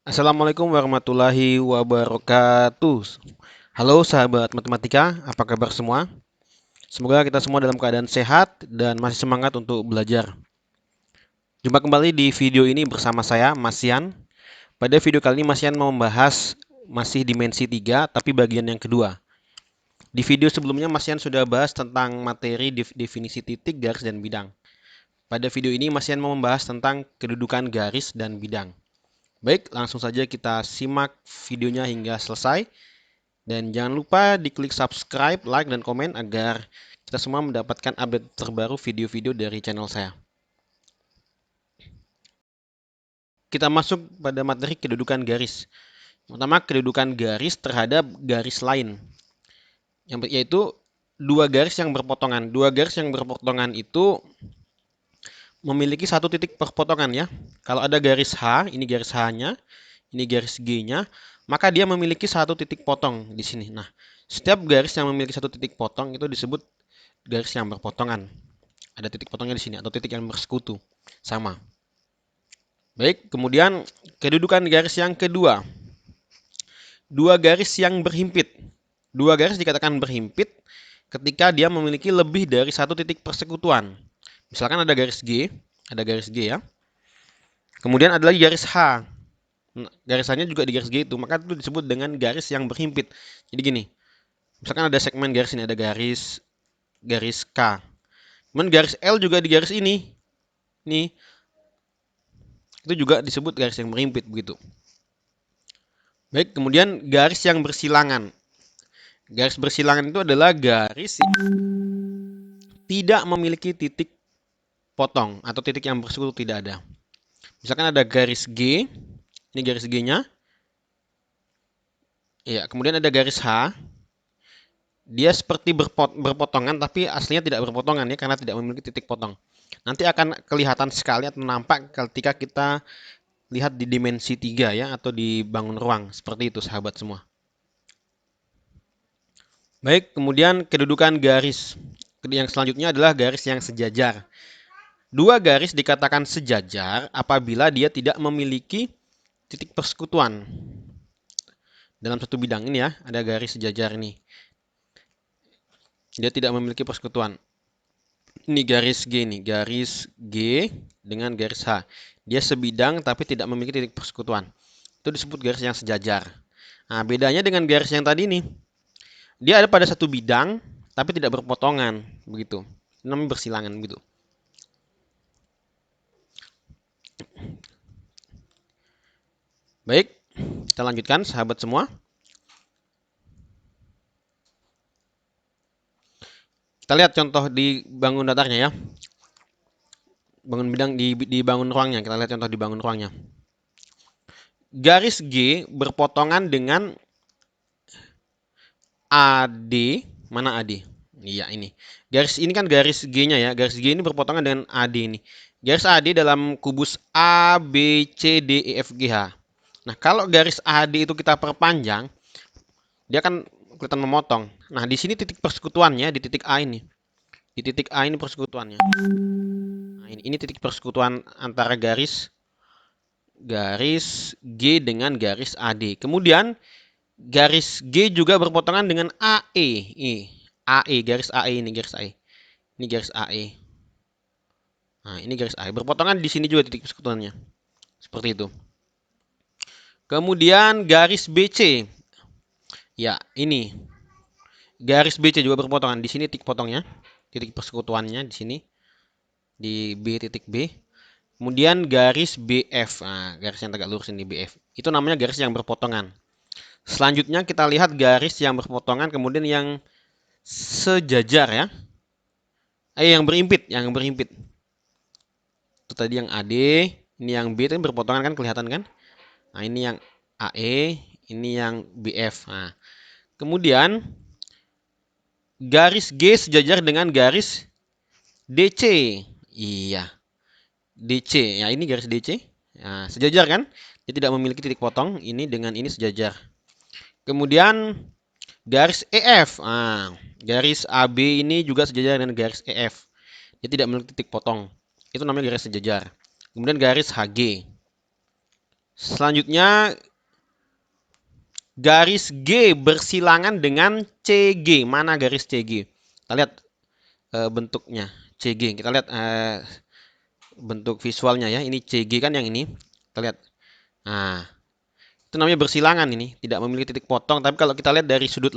Assalamualaikum warahmatullahi wabarakatuh. Halo sahabat matematika, apa kabar semua? Semoga kita semua dalam keadaan sehat dan masih semangat untuk belajar. Jumpa kembali di video ini bersama saya, Mas Yan. Pada video kali ini Mas Yan mau membahas masih dimensi 3, tapi bagian yang kedua. Di video sebelumnya Mas Yan sudah bahas tentang materi definisi titik, garis, dan bidang. Pada video ini Mas Yan mau membahas tentang kedudukan garis dan bidang. Baik, langsung saja kita simak videonya hingga selesai. Dan jangan lupa diklik subscribe, like, dan komen agar kita semua mendapatkan update terbaru video-video dari channel saya. Kita masuk pada materi kedudukan garis. Pertama, kedudukan garis terhadap garis lain. Yaitu dua garis yang berpotongan. Dua garis yang berpotongan itu memiliki satu titik perpotongan ya. Kalau ada garis H, ini garis H-nya, ini garis G-nya, maka dia memiliki satu titik potong di sini. Nah, setiap garis yang memiliki satu titik potong itu disebut garis yang berpotongan. Ada titik potongnya di sini atau titik yang bersekutu. Sama. Baik, kemudian kedudukan garis yang kedua. Dua garis yang berhimpit. Dua garis dikatakan berhimpit ketika dia memiliki lebih dari satu titik persekutuan. Misalkan ada garis G ya. Kemudian ada lagi garis H. Garis H-nya juga di garis G itu, maka itu disebut dengan garis yang berhimpit. Jadi gini, misalkan ada segmen garis ini, ada garis K. Kemudian garis L juga di garis ini. Nih, itu juga disebut garis yang berhimpit begitu. Baik, kemudian garis yang bersilangan. Garis bersilangan itu adalah garis yang tidak memiliki titik potong atau titik yang bersekutu tidak ada. Misalkan ada garis G, ini garis G-nya. Ya, kemudian ada garis H. Dia seperti berpotongan tapi aslinya tidak berpotongan ya karena tidak memiliki titik potong. Nanti akan kelihatan sekali atau nampak ketika kita lihat di dimensi 3 ya atau di bangun ruang. Seperti itu sahabat semua. Baik, kemudian kedudukan garis. Yang selanjutnya adalah garis yang sejajar. Dua garis dikatakan sejajar apabila dia tidak memiliki titik persekutuan. Dalam satu bidang ini ya, ada garis sejajar ini. Dia tidak memiliki persekutuan. Ini garis G nih, garis G dengan garis H. Dia sebidang tapi tidak memiliki titik persekutuan. Itu disebut garis yang sejajar. Nah, bedanya dengan garis yang tadi nih. Dia ada pada satu bidang tapi tidak berpotongan, begitu. Ini namanya bersilangan begitu. Baik, kita lanjutkan sahabat semua. Kita lihat contoh di bangun datarnya ya. Bangun bidang di bangun ruangnya. Kita lihat contoh di bangun ruangnya. Garis G berpotongan dengan AD. Mana AD? Iya ini. Garis ini kan garis G-nya ya. Garis G ini berpotongan dengan AD ini. Garis AD dalam kubus A, B, C, D, E, F, G, H. Nah, kalau garis AD itu kita perpanjang, dia kan kelihatan memotong. Nah, di sini titik persekutuannya di titik A ini. Di titik A ini persekutuannya. Nah, ini titik persekutuan antara garis G dengan garis AD. Kemudian garis G juga berpotongan dengan AE. AE, garis AE ini garis AE. Ini garis AE. Nah, ini garis AE. Berpotongan di sini juga titik persekutuannya. Seperti itu. Kemudian garis BC. Ya, ini. Garis BC juga berpotongan. Di sini titik potongnya. Titik persekutuannya di sini. Di B titik B. Kemudian garis BF. Nah, garis yang tegak lurus ini BF. Itu namanya garis yang berpotongan. Selanjutnya kita lihat garis yang berpotongan kemudian yang sejajar ya. Yang berhimpit. Itu tadi yang AD, ini yang B tadi berpotongan kan kelihatan kan? Nah, ini yang AE, ini yang BF. Nah, kemudian garis G sejajar dengan garis DC. Iya, DC. Ya, ini garis DC. Nah, sejajar kan? Dia tidak memiliki titik potong. Ini dengan ini sejajar. Kemudian garis EF. Nah, garis AB ini juga sejajar dengan garis EF. Dia tidak memiliki titik potong. Itu namanya garis sejajar. Kemudian garis HG. Selanjutnya, garis G bersilangan dengan CG. Mana garis CG? Kita lihat bentuknya CG. Kita lihat bentuk visualnya ya. Ini CG kan yang ini. Kita lihat. Nah, itu namanya bersilangan ini, tidak memiliki titik potong. Tapi kalau kita lihat dari sudut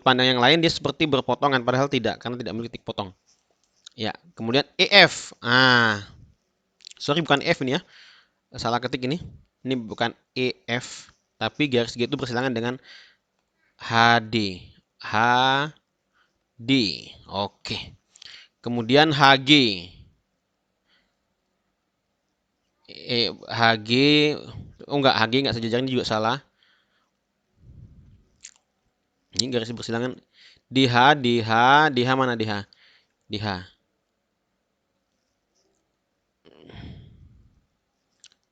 pandang yang lain, dia seperti berpotongan, padahal tidak, karena tidak memiliki titik potong. Ya, kemudian EF. Sorry, bukan F ini ya. Salah ketik ini. Ini bukan EF, tapi garis G itu bersilangan dengan HD. HD. Oke. Kemudian HG. HG. Oh enggak, HG enggak sejajar, ini juga salah. Ini garis bersilangan DH, DH, DH mana DH? DH.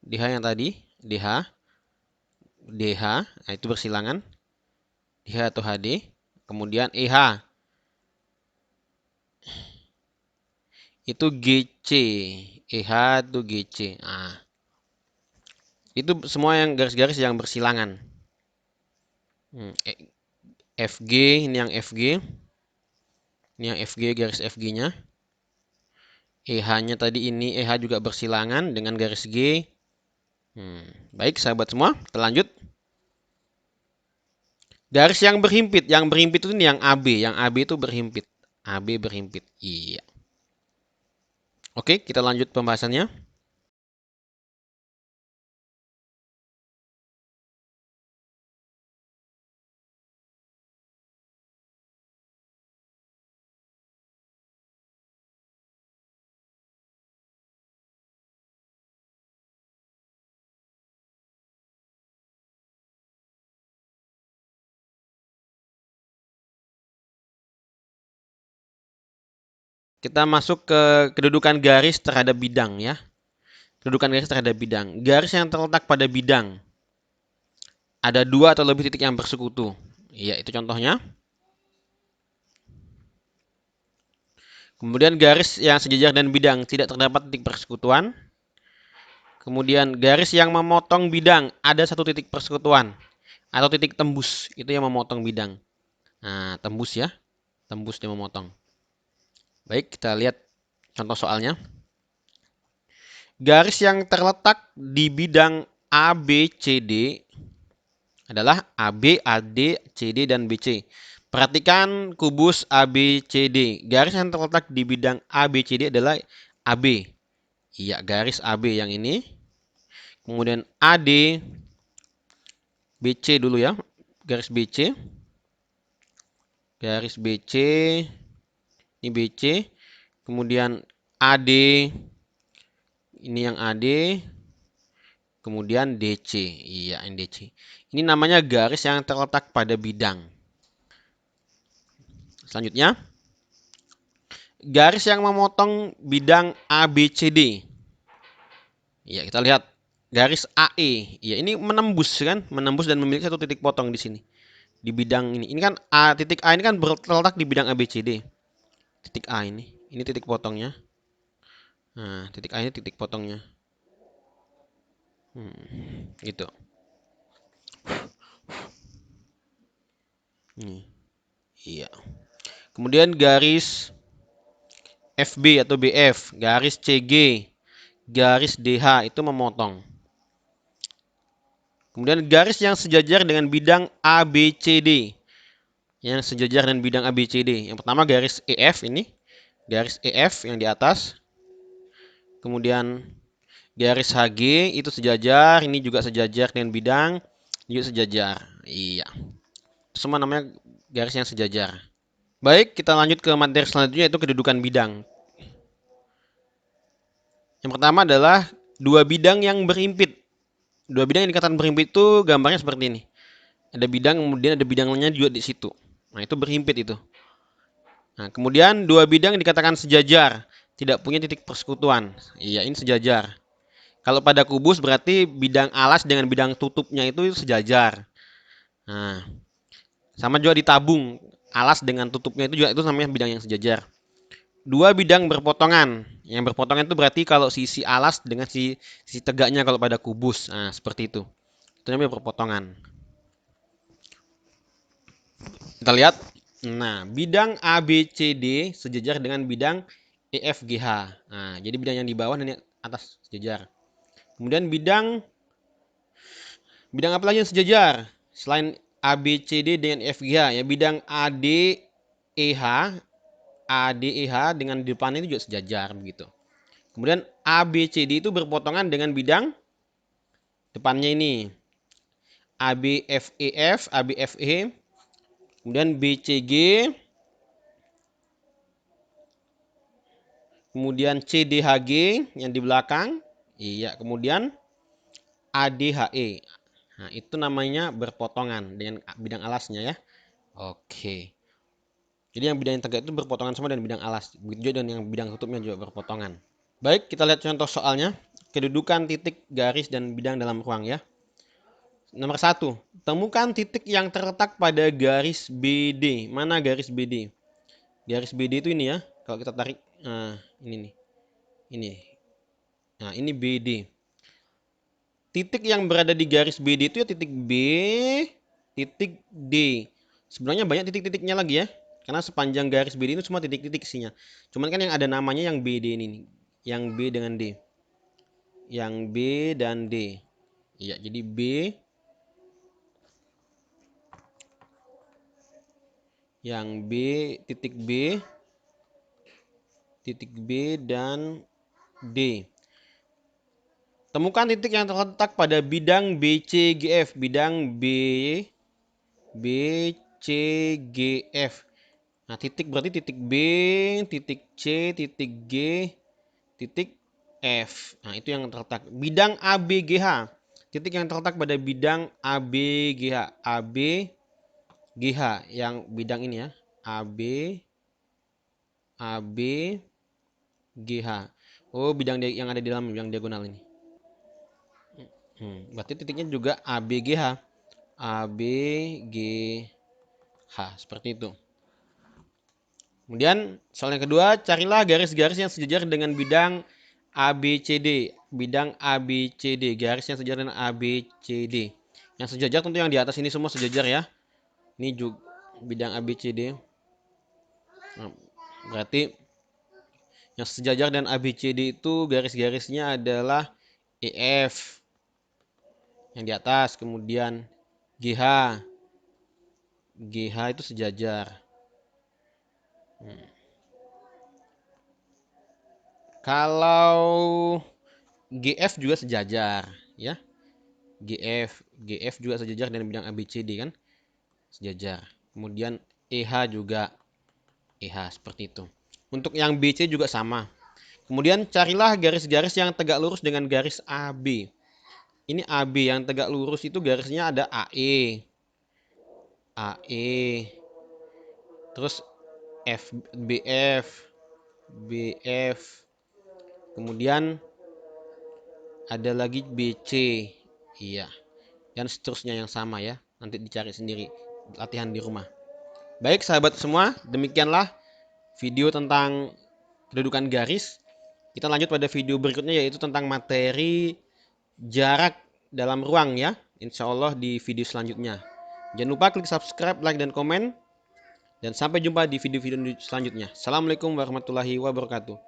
DH yang tadi, DH, DH, nah itu bersilangan. DH atau HD. Kemudian EH. Itu GC. EH itu GC. Nah, itu semua yang garis-garis yang bersilangan. FG, ini yang FG. Ini yang FG, garis FG-nya. EH-nya tadi ini, EH juga bersilangan dengan garis G. Baik, sahabat semua, kita lanjut. Garis yang berhimpit itu ini yang AB. Yang AB itu berhimpit. AB berhimpit. Iya. Oke, kita lanjut pembahasannya. Kita masuk ke kedudukan garis terhadap bidang ya. Kedudukan garis terhadap bidang. Garis yang terletak pada bidang. Ada dua atau lebih titik yang bersekutu. Iya, itu contohnya. Kemudian garis yang sejajar dan bidang tidak terdapat titik persekutuan. Kemudian garis yang memotong bidang ada satu titik persekutuan atau titik tembus, itu yang memotong bidang. Nah, tembus ya. Tembus yang memotong. Baik, kita lihat contoh soalnya. Garis yang terletak di bidang ABCD adalah AB, AD, CD, dan BC. Perhatikan kubus ABCD. Garis yang terletak di bidang ABCD adalah AB. Iya, garis AB yang ini. Kemudian AD, BC dulu ya. Garis BC. Garis BC. Ini BC. Kemudian AD. Ini yang AD. Kemudian DC. Iya, ini DC. Ini namanya garis yang terletak pada bidang. Selanjutnya, garis yang memotong bidang ABCD. Ya, kita lihat garis AE. Ya, ini menembus kan, menembus dan memiliki satu titik potong di sini. Di bidang ini. Ini kan titik A ini kan terletak di bidang ABCD. Titik A ini titik potongnya. Nah, titik A ini titik potongnya. Gitu. Iya. Kemudian garis FB atau BF, garis CG, garis DH itu memotong. Kemudian garis yang sejajar dengan bidang ABCD. Yang sejajar dengan bidang ABCD. Yang pertama garis EF ini. Garis EF yang di atas. Kemudian garis HG itu sejajar. Ini juga sejajar dengan bidang. Ini juga sejajar. Iya. Semua namanya garis yang sejajar. Baik, kita lanjut ke materi selanjutnya yaitu kedudukan bidang. Yang pertama adalah dua bidang yang berhimpit. Dua bidang yang dikatakan berhimpit itu gambarnya seperti ini. Ada bidang, kemudian ada bidang lainnya juga di situ. Nah, itu berhimpit itu. Nah, kemudian dua bidang dikatakan sejajar, tidak punya titik persekutuan. Iya, ini sejajar. Kalau pada kubus berarti bidang alas dengan bidang tutupnya itu sejajar. Nah, sama juga di tabung. Alas dengan tutupnya itu juga itu namanya bidang yang sejajar. dua bidang berpotongan. Yang berpotongan itu berarti kalau sisi alas dengan sisi tegaknya kalau pada kubus. Nah, seperti itu. Itu namanya berpotongan. Kita lihat. Nah, bidang ABCD sejajar dengan bidang EFGH. Nah, jadi bidang yang di bawah dan yang atas sejajar. Kemudian bidang apa lagi yang sejajar? Selain ABCD dengan EFGH, ya bidang ADEH, ADEH dengan di depannya itu juga sejajar begitu. Kemudian ABCD itu berpotongan dengan bidang depannya ini. ABFEF, ABFE, kemudian BCG, kemudian CDHG yang di belakang. Iya, kemudian ADHE. Nah, itu namanya berpotongan dengan bidang alasnya ya. Oke. Jadi yang bidang yang tegak itu berpotongan sama dengan bidang alas. Begitu juga dengan yang bidang tutupnya juga berpotongan. Baik, kita lihat contoh soalnya. Kedudukan titik, garis, dan bidang dalam ruang ya. Nomor 1. Temukan titik yang terletak pada garis BD. Mana garis BD? Garis BD itu ini ya. Kalau kita tarik, nah, ini nih. Ini. Nah, ini BD. Titik yang berada di garis BD itu ya titik B, titik D. Sebenarnya banyak titik-titiknya lagi ya. Karena sepanjang garis BD itu semua titik-titik isinya. Cuman kan yang ada namanya yang BD ini nih. Yang B dengan D. Yang B dan D. Iya, jadi B, yang B, titik B dan D. Temukan titik yang terletak pada bidang BCGF, bidang BCGF. Nah, titik berarti titik B, titik C, titik G, titik F. Nah, itu yang terletak. Bidang ABGH. Titik yang terletak pada bidang ABGH. ABGH yang bidang ini ya. AB ABGH. Oh, bidang yang ada di dalam yang diagonal ini. Berarti titiknya juga ABGH. ABGH seperti itu. Kemudian soal yang kedua, carilah garis-garis yang sejajar dengan bidang ABCD. Bidang ABCD, garis yang sejajar dengan ABCD. Yang sejajar tentu yang di atas ini semua sejajar ya. Ini juga bidang ABCD. Nah, berarti yang sejajar dan ABCD itu garis-garisnya adalah EF yang di atas, kemudian GH. GH itu sejajar. Kalau GF juga sejajar ya. GF juga sejajar dengan bidang ABCD kan? Sejajar. Kemudian EH juga EH seperti itu. Untuk yang BC juga sama. Kemudian carilah garis-garis yang tegak lurus dengan garis AB. Ini AB yang tegak lurus itu garisnya ada AE. AE. Terus BF. Kemudian ada lagi BC. Iya. Dan seterusnya yang sama ya. Nanti dicari sendiri latihan di rumah. Baik sahabat semua, demikianlah video tentang kedudukan garis. Kita lanjut pada video berikutnya yaitu tentang materi jarak dalam ruang ya. Insya Allah di video selanjutnya. Jangan lupa klik subscribe, like, dan komen. Dan sampai jumpa di video-video selanjutnya. Assalamualaikum warahmatullahi wabarakatuh.